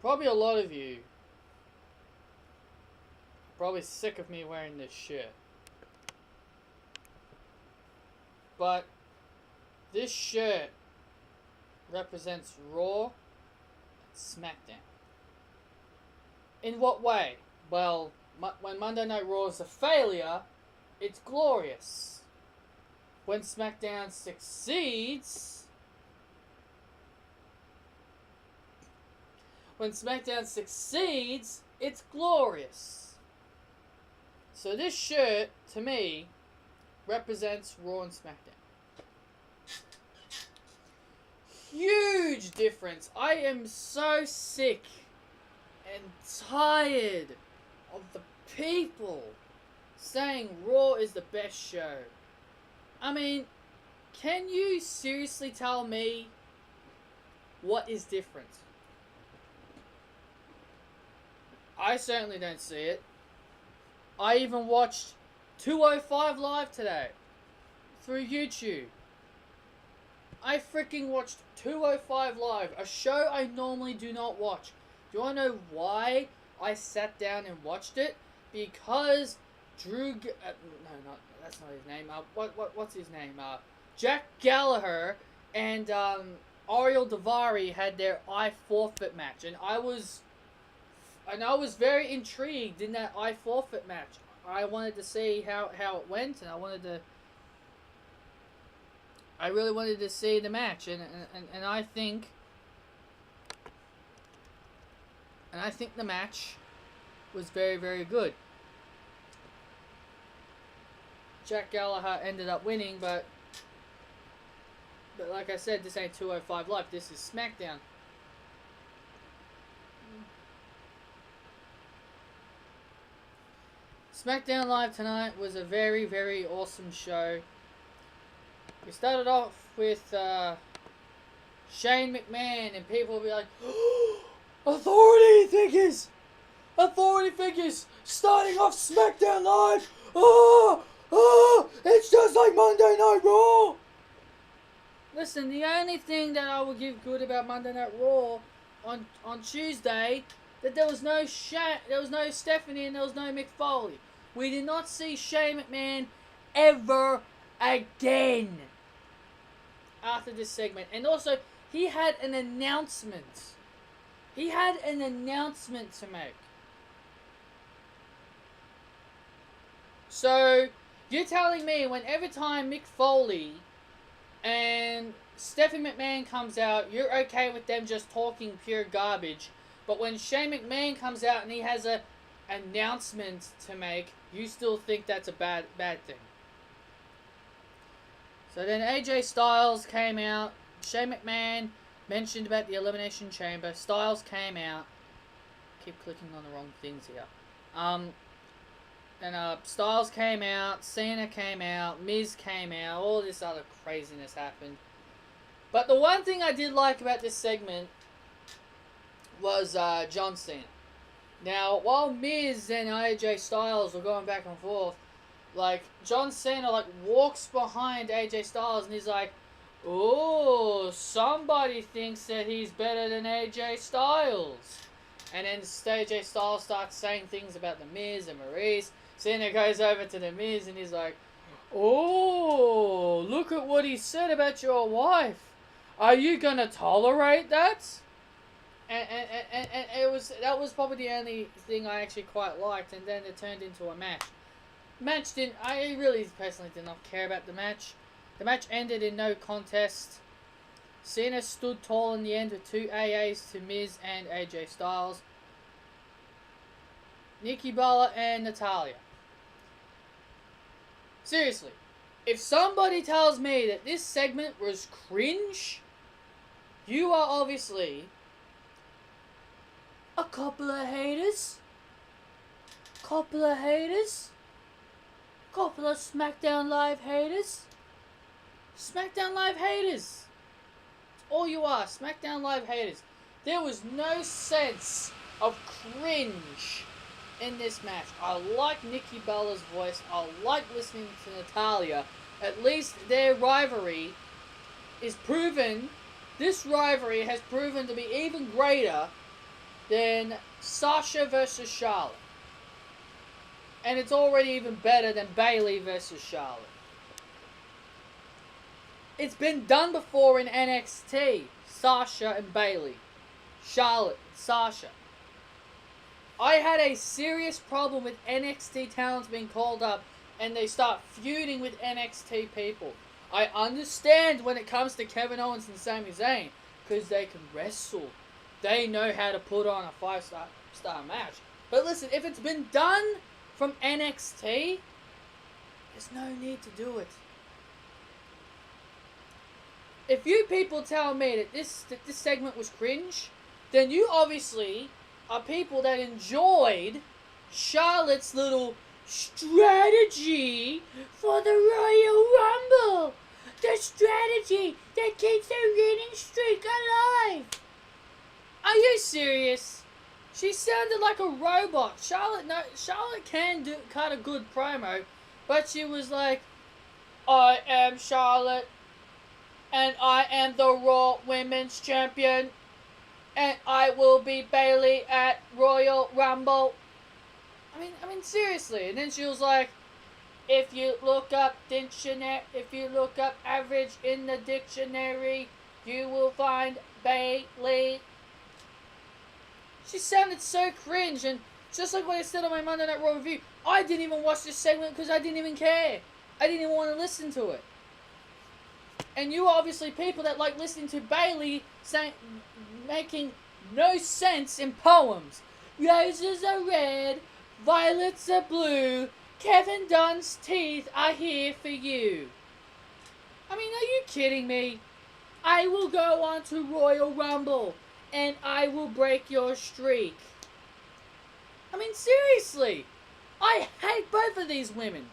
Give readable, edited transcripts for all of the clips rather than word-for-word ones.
Probably a lot of you are probably sick of me wearing this shirt. But this shirt represents Raw and SmackDown. In what way? Well, when Monday Night Raw is a failure, it's glorious. When SmackDown succeeds... When SmackDown succeeds, it's glorious. So this shirt, to me, represents Raw and SmackDown. Huge difference. I am so sick and tired of the people saying Raw is the best show. I mean, can you seriously tell me what is different? I certainly don't see it. I even watched 205 Live today through YouTube. I freaking watched 205 Live, a show I normally do not watch. Do you want to know why I sat down and watched it? Because that's not his name. What's his name? Jack Gallagher and Ariel Daivari had their I Forfeit match, and I was very intrigued in that I Forfeit match. I wanted to see how it went, and I really wanted to see the match, and I think the match was very, very good. Jack Gallagher ended up winning, but like I said, this ain't 205 Live. This is SmackDown. SmackDown Live tonight was a very, very awesome show. We started off with Shane McMahon, and people will be like, authority figures! Authority figures! Starting off SmackDown Live! It's just like Monday Night Raw! Listen, the only thing that I will give good about Monday Night Raw on Tuesday, that there was no Stephanie and there was no Mick Foley. We did not see Shane McMahon ever again after this segment. And also, he had an announcement. He had an announcement to make. So, you're telling me when every time Mick Foley and Stephanie McMahon comes out, you're okay with them just talking pure garbage. But when Shane McMahon comes out and he has a announcement to make, you still think that's a bad thing. So then AJ Styles came out. Shane McMahon mentioned about the Elimination Chamber. Styles came out. Keep clicking on the wrong things here. Styles came out. Cena came out. Miz came out. All this other craziness happened. But the one thing I did like about this segment was John Cena. Now, while Miz and AJ Styles were going back and forth, like, John Cena, walks behind AJ Styles and he's like, oh, somebody thinks that he's better than AJ Styles. And then AJ Styles starts saying things about the Miz and Maurice. Cena goes over to the Miz and he's like, oh, look at what he said about your wife. Are you gonna tolerate that? And that was probably the only thing I actually quite liked, and then it turned into a match. I really personally did not care about the match. The match ended in no contest. Cena stood tall in the end with 2 AAs to Miz and AJ Styles. Nikki Bella and Natalya. Seriously, if somebody tells me that this segment was cringe, you are obviously a couple of haters. Couple of SmackDown Live haters. SmackDown Live haters. That's all you are, SmackDown Live haters. There was no sense of cringe in this match. I like Nikki Bella's voice. I like listening to Natalya. At least their rivalry is proven. This rivalry has proven to be even greater than Sasha versus Charlotte. And it's already even better than Bayley versus Charlotte. It's been done before in NXT. Sasha and Bayley. Charlotte, Sasha. I had a serious problem with NXT talents being called up and they start feuding with NXT people. I understand when it comes to Kevin Owens and Sami Zayn because they can wrestle. They know how to put on a 5-star match. But listen, if it's been done from NXT, there's no need to do it. If you people tell me that this segment was cringe, then you obviously are people that enjoyed Charlotte's little strategy for the Royal Rumble. The strategy that keeps the winning streak alive. Are you serious? She sounded like a robot. Charlotte can cut a good promo, but she was like, I am Charlotte, and I am the Raw Women's Champion, and I will be Bayley at Royal Rumble. I mean, seriously. And then she was like, if you look up average in the dictionary, you will find Bayley. She sounded so cringe, and just like what I said on my Monday Night Raw review, I didn't even watch this segment because I didn't even care. I didn't even want to listen to it. And you are obviously people that like listening to Bayley making no sense in poems. Roses are red, violets are blue, Kevin Dunn's teeth are here for you. I mean, are you kidding me? I will go on to Royal Rumble, and I will break your streak. I mean, seriously. I hate both of these women.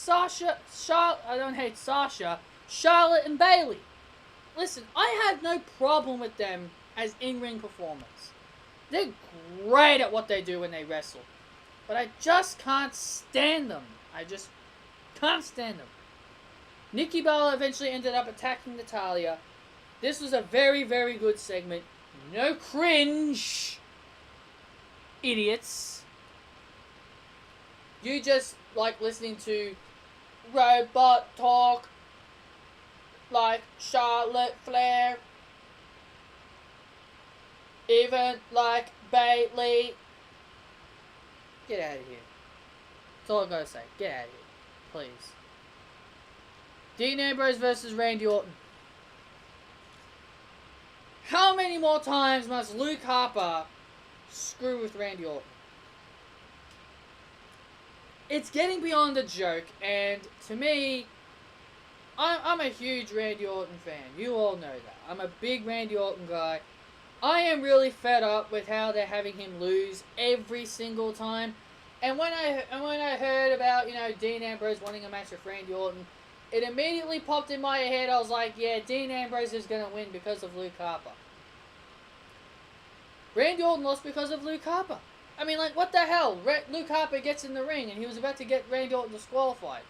I don't hate Sasha, Charlotte and Bayley. Listen, I have no problem with them as in-ring performers. They're great at what they do when they wrestle. But I just can't stand them. I just can't stand them. Nikki Bella eventually ended up attacking Natalya. This was a very, very good segment. No cringe, idiots. You just like listening to robot talk like Charlotte Flair. Even like Bayley. Get out of here. That's all I gotta say. Get out of here. Please. Dean Ambrose versus Randy Orton. How many more times must Luke Harper screw with Randy Orton? It's getting beyond a joke, and to me, I'm a huge Randy Orton fan. You all know that. I'm a big Randy Orton guy. I am really fed up with how they're having him lose every single time. And when I heard about, Dean Ambrose wanting a match with Randy Orton, it immediately popped in my head. I was like, yeah, Dean Ambrose is going to win because of Luke Harper. Randy Orton lost because of Luke Harper. I mean, like, what the hell? Luke Harper gets in the ring, and he was about to get Randy Orton disqualified.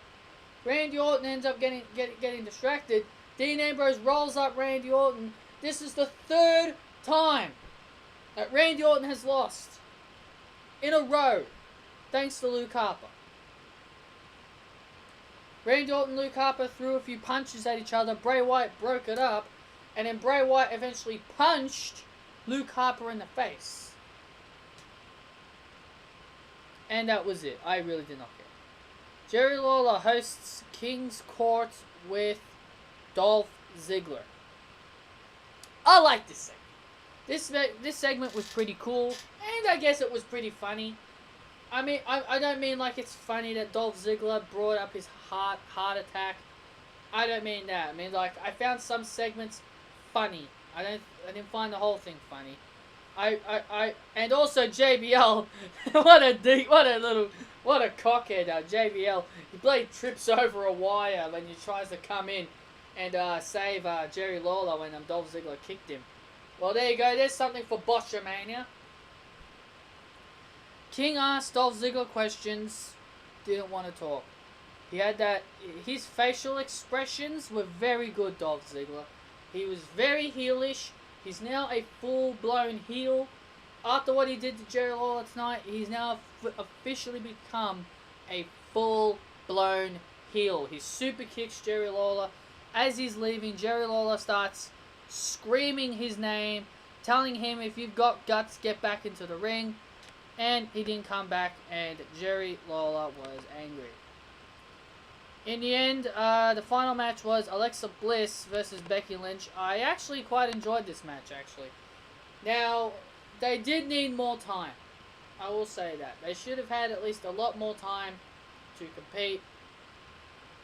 Randy Orton ends up getting distracted. Dean Ambrose rolls up Randy Orton. This is the third time that Randy Orton has lost in a row, thanks to Luke Harper. Randy Orton and Luke Harper threw a few punches at each other. Bray Wyatt broke it up, and then Bray Wyatt eventually punched Luke Harper in the face. And that was it. I really did not care. Jerry Lawler hosts King's Court with Dolph Ziggler. I like this segment. This segment was pretty cool, and I guess it was pretty funny. I mean, I don't mean like it's funny that Dolph Ziggler brought up his heart attack. I don't mean that. I mean, like, I found some segments funny. I didn't find the whole thing funny. And also JBL, what a cockhead, JBL. He bloody trips over a wire when he tries to come in and save Jerry Lawler when Dolph Ziggler kicked him. Well, there you go. There's something for Botchamania. King asked Dolph Ziggler questions. Didn't want to talk. He had that. His facial expressions were very good, Dolph Ziggler. He was very heelish. He's now a full-blown heel. after what he did to Jerry Lawler tonight, he's now officially become a full-blown heel. He super kicks Jerry Lawler. As he's leaving, Jerry Lawler starts screaming his name, telling him, if you've got guts, get back into the ring. And he didn't come back, and Jerry Lawler was angry. In the end, the final match was Alexa Bliss versus Becky Lynch. I actually quite enjoyed this match, actually. Now, they did need more time. I will say that. They should have had at least a lot more time to compete.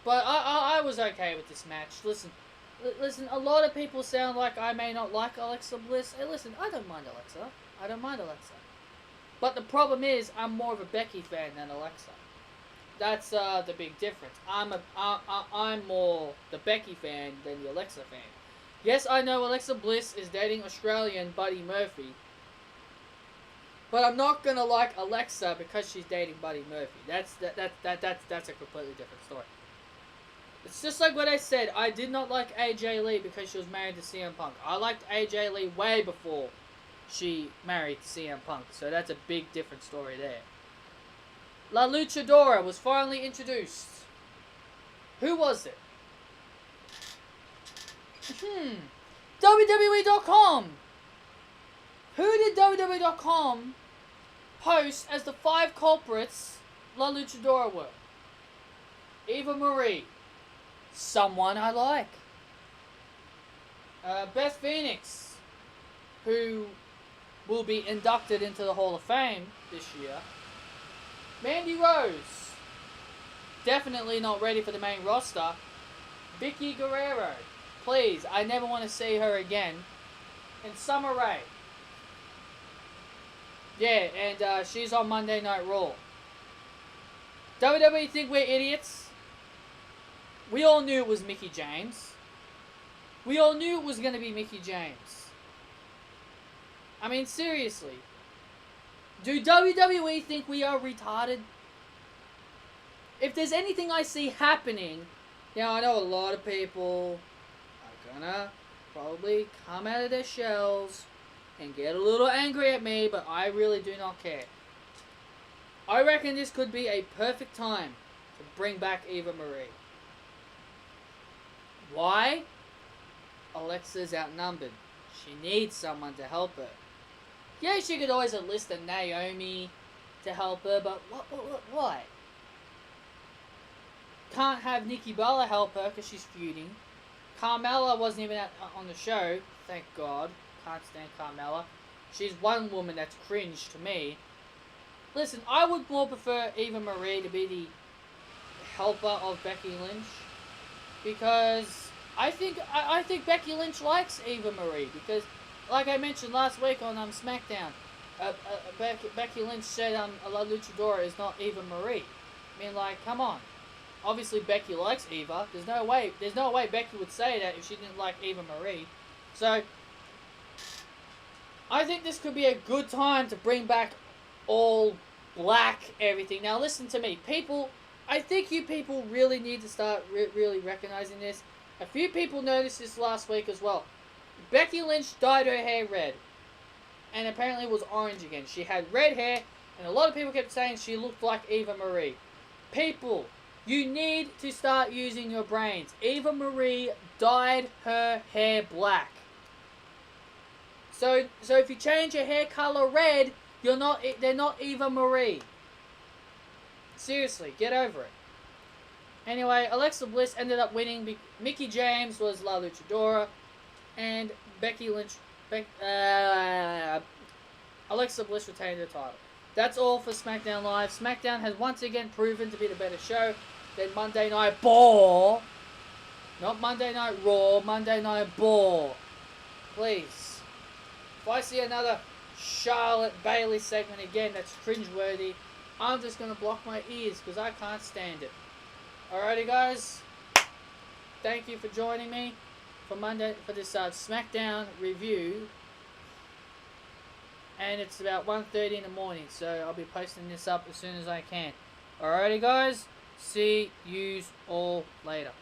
But I was okay with this match. Listen, a lot of people sound like I may not like Alexa Bliss. Hey, listen, I don't mind Alexa. I don't mind Alexa. But the problem is, I'm more of a Becky fan than Alexa. That's the big difference. I'm more the Becky fan than the Alexa fan. Yes, I know Alexa Bliss is dating Australian Buddy Murphy. But I'm not gonna like Alexa because she's dating Buddy Murphy. That's a completely different story. It's just like what I said. I did not like AJ Lee because she was married to CM Punk. I liked AJ Lee way before she married CM Punk. So that's a big different story there. La Luchadora was finally introduced. Who was it? WWE.com. Who did WWE.com post as the 5 culprits La Luchadora were? Eva Marie. Someone I like. Beth Phoenix, who will be inducted into the Hall of Fame this year. Mandy Rose, definitely not ready for the main roster. Vicky Guerrero, please, I never want to see her again. And Summer Rae. Yeah, and she's on Monday Night Raw. WWE think we're idiots? We all knew it was Mickie James. We all knew it was going to be Mickie James. I mean, seriously. Do WWE think we are retarded? If there's anything I see happening, now I know a lot of people are gonna probably come out of their shells and get a little angry at me, but I really do not care. I reckon this could be a perfect time to bring back Eva Marie. Why? Alexa's outnumbered. She needs someone to help her. Yeah, she could always enlist a Naomi to help her, but why? Can't have Nikki Bella help her because she's feuding. Carmella wasn't even on the show, thank God. Can't stand Carmella. She's one woman that's cringe to me. Listen, I would more prefer Eva Marie to be the helper of Becky Lynch, because I think Becky Lynch likes Eva Marie, because like I mentioned last week on Smackdown, Becky Lynch said La Luchadora is not Eva Marie. I mean, like, come on. Obviously Becky likes Eva. There's no way Becky would say that if she didn't like Eva Marie. So I think this could be a good time to bring back all black everything. Now listen to me, people. I think you people really need to start really recognizing this. A few people noticed this last week as well. Becky Lynch dyed her hair red, and apparently it was orange again. She had red hair, and a lot of people kept saying she looked like Eva Marie. People, you need to start using your brains. Eva Marie dyed her hair black. So if you change your hair color red, they're not Eva Marie. Seriously, get over it. Anyway, Alexa Bliss ended up winning. Mickie James was La Luchadora, and Becky Lynch, Alexa Bliss retained the title. That's all for SmackDown Live. SmackDown has once again proven to be the better show than Monday Night Raw. Not Monday Night Raw, Monday Night Raw. Please. If I see another Charlotte Bayley segment again that's cringeworthy, I'm just going to block my ears because I can't stand it. Alrighty guys, thank you for joining me for this SmackDown review. And it's about 1:30 in the morning, so I'll be posting this up as soon as I can. Alrighty guys, see yous all later.